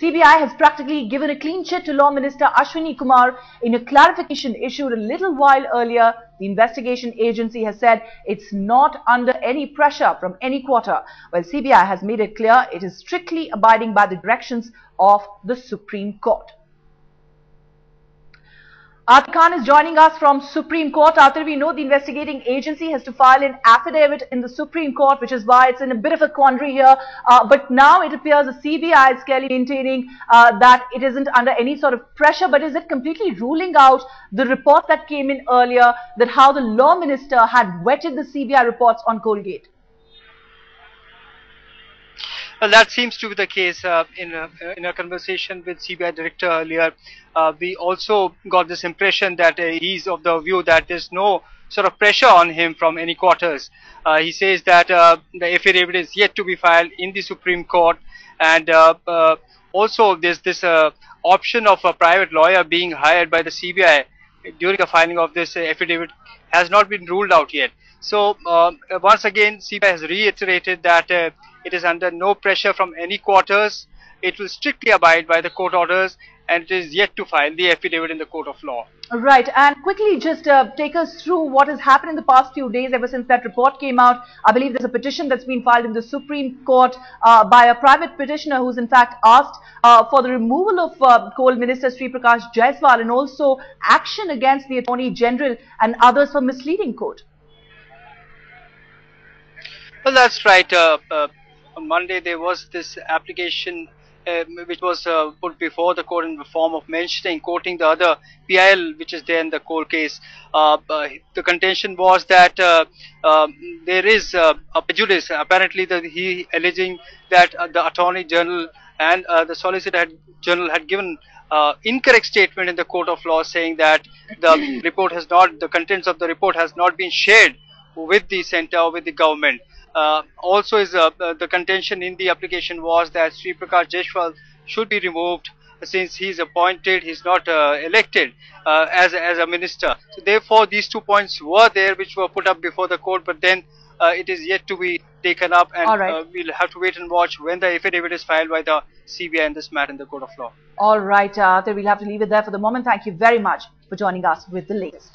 CBI has practically given a clean chit to Law Minister Ashwini Kumar in a clarification issued a little while earlier. The investigation agency has said it's not under any pressure from any quarter, while CBI has made it clear it is strictly abiding by the directions of the Supreme Court. Atir Khan is joining us from Supreme Court. Atir, we know the investigating agency has to file an affidavit in the Supreme Court, which is why it's in a bit of a quandary here. But now it appears the CBI is clearly maintaining that it isn't under any sort of pressure. But is it completely ruling out the report that came in earlier, that how the law minister had vetted the CBI reports on Coalgate? Well, that seems to be the case. In a conversation with CBI director earlier, we also got this impression that he's of the view that there's no sort of pressure on him from any quarters. He says that the affidavit is yet to be filed in the Supreme Court, and also there's this option of a private lawyer being hired by the CBI during the filing of this affidavit has not been ruled out yet. So once again, CBI has reiterated that it is under no pressure from any quarters. It will strictly abide by the court orders, and it is yet to file the affidavit in the court of law. Right, and quickly just take us through what has happened in the past few days ever since that report came out. I believe there's a petition that's been filed in the Supreme Court by a private petitioner who's in fact asked for the removal of Coal Minister Sri Prakash Jaiswal, and also action against the Attorney General and others for misleading court. Well, that's right. On Monday there was this application which was put before the court in the form of quoting the other PIL which is there in the coal case. The contention was that there is a prejudice. Apparently he alleging that the Attorney General and the Solicitor General had given incorrect statement in the court of law, saying that the report has not, the contents of the report has not been shared with the centre or with the government. Also is the contention in the application was that Sri Prakash Jaiswal should be removed since he is appointed, he is not elected as a minister. So therefore these 2 points were there which were put up before the court, but then it is yet to be taken up, and we'll have to wait and watch when the affidavit is filed by the CBI in this matter in the court of law. All right, we'll have to leave it there for the moment. Thank you very much for joining us with the latest.